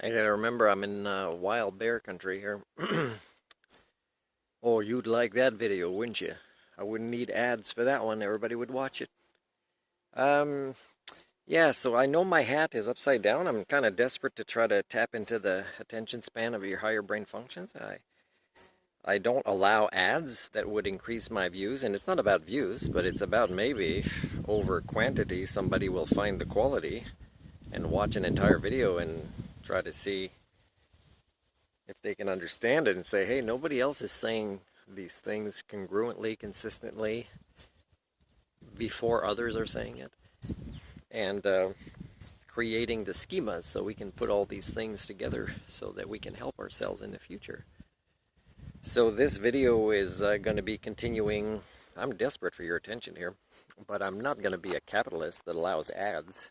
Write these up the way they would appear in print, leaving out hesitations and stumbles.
I gotta remember I'm in wild bear country here. Oh, you'd like that video, wouldn't you? I wouldn't need ads for that one. Everybody would watch it. Um, yeah, so I know my hat is upside down. I'm kind of desperate to try to tap into the attention span of your higher brain functions. I don't allow ads that would increase my views, and it's not about views, but it's about maybe over quantity somebody will find the quality and watch an entire video and try to see if they can understand it and say, hey, nobody else is saying these things congruently, consistently, before others are saying it. And creating the schemas so we can put all these things together so that we can help ourselves in the future. So this video is going to be continuing. I'm desperate for your attention here, but I'm not going to be a capitalist that allows ads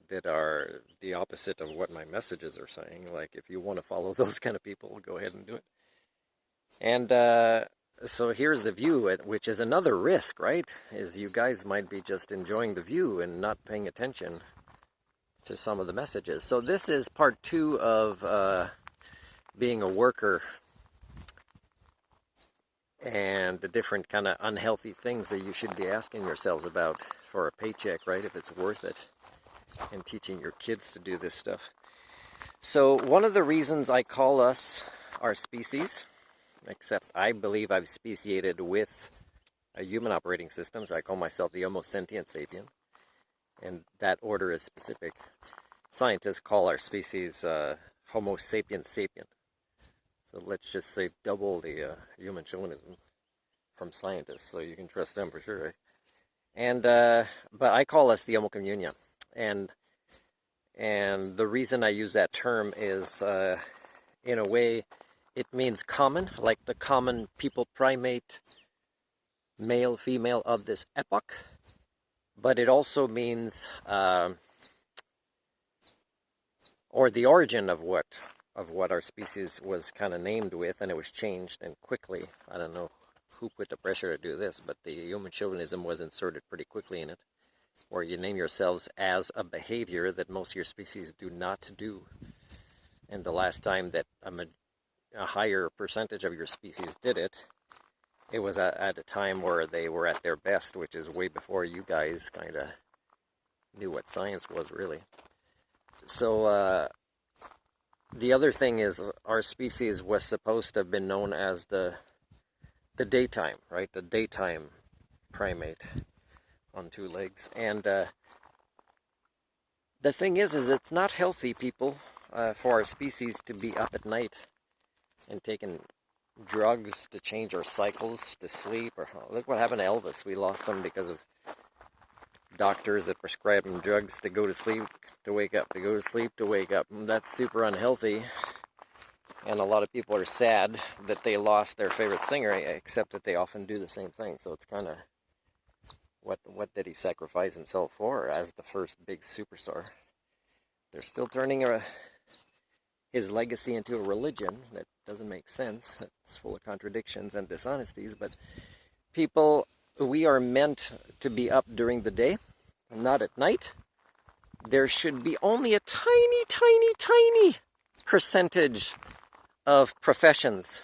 that are the opposite of what my messages are saying. Like, if you want to follow those kind of people, go ahead and do it. And so here's the view, which is another risk, right? Is you guys might be just enjoying the view and not paying attention to some of the messages. So this is part 2 of being a worker and the different kind of unhealthy things that you should be asking yourselves about for a paycheck, right? If it's worth it, and teaching your kids to do this stuff. So one of the reasons I call us our species, except I believe I've speciated with a human operating system, so I call myself the Homo Sentient Sapien, and that order is specific. Scientists call our species Homo Sapiens Sapien. So let's just say double the human chauvinism from scientists, so you can trust them for sure, right? And but I call us the Homo Communia, and the reason I use that term is, in a way, it means common, like the common people primate, male, female of this epoch, but it also means, or the origin of what our species was kind of named with, and it was changed, and quickly. I don't know who put the pressure to do this, but the human chauvinism was inserted pretty quickly in it, where you name yourselves as a behavior that most of your species do not do. And the last time that a higher percentage of your species did it, it was at a time where they were at their best, which is way before you guys kind of knew what science was, really. So the other thing is, our species was supposed to have been known as the daytime, right? The daytime primate on 2 legs. And the thing is it's not healthy, people, for our species to be up at night and taking drugs to change our cycles to sleep. Or look what happened to Elvis. We lost him because of doctors that prescribed him drugs to go to sleep, to wake up, to go to sleep, to wake up. And that's super unhealthy. And a lot of people are sad that they lost their favorite singer, except that they often do the same thing. So it's kind of, what did he sacrifice himself for as the first big superstar? They're still turning his legacy into a religion that doesn't make sense. It's full of contradictions and dishonesties. But people, we are meant to be up during the day, not at night. There should be only a tiny, tiny, tiny percentage of professions.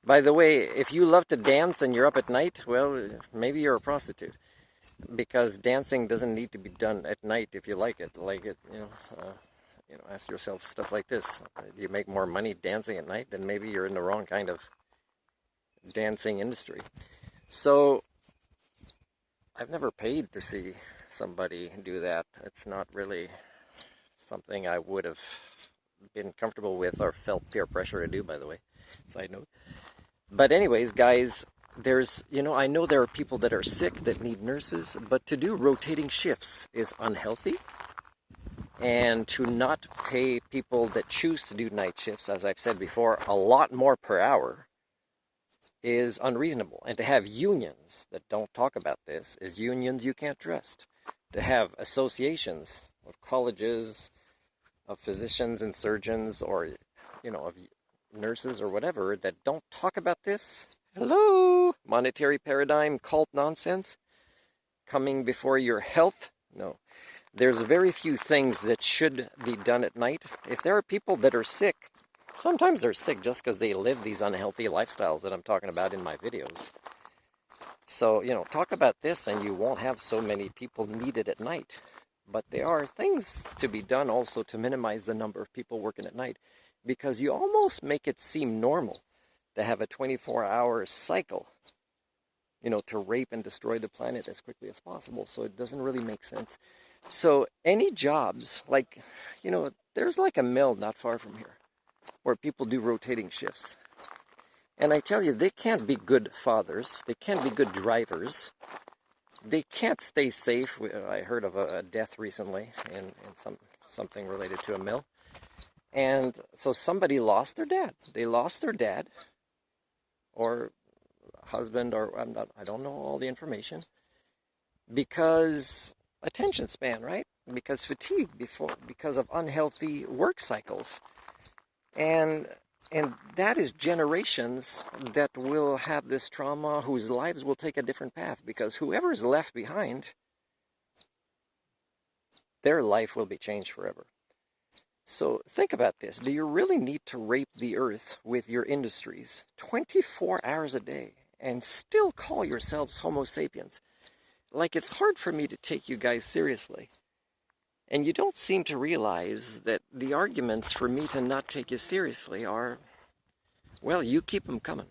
By the way, if you love to dance and you're up at night, well, maybe you're a prostitute. Because dancing doesn't need to be done at night if you like it. Ask yourself stuff like this. Do you make more money dancing at night? Then maybe you're in the wrong kind of dancing industry. So, I've never paid to see somebody do that. It's not really something I would have been comfortable with or felt peer pressure to do, by the way. Side note. But anyways, guys, I know there are people that are sick that need nurses, but to do rotating shifts is unhealthy. And to not pay people that choose to do night shifts, as I've said before, a lot more per hour is unreasonable. And to have unions that don't talk about this is unions you can't trust. To have associations of colleges, of physicians and surgeons, or, of nurses or whatever, that don't talk about this. Hello? Monetary paradigm, cult nonsense coming before your health? No. There's very few things that should be done at night. If there are people that are sick, sometimes they're sick just because they live these unhealthy lifestyles that I'm talking about in my videos. So, talk about this and you won't have so many people needed at night. But there are things to be done also to minimize the number of people working at night, because you almost make it seem normal to have a 24-hour cycle, to rape and destroy the planet as quickly as possible. So it doesn't really make sense. So any jobs, like, there's like a mill not far from here where people do rotating shifts. And I tell you, they can't be good fathers. They can't be good drivers. They can't stay safe. I heard of a death recently in something related to a mill. And so somebody lost their dad. They lost their dad or husband, or I don't know all the information, because attention span, right? Because fatigue, because of unhealthy work cycles. And that is generations that will have this trauma, whose lives will take a different path, because whoever's left behind, their life will be changed forever. So think about this. Do you really need to rape the earth with your industries 24 hours a day and still call yourselves Homo sapiens? Like, it's hard for me to take you guys seriously. And you don't seem to realize that the arguments for me to not take you seriously are, well, you keep them coming.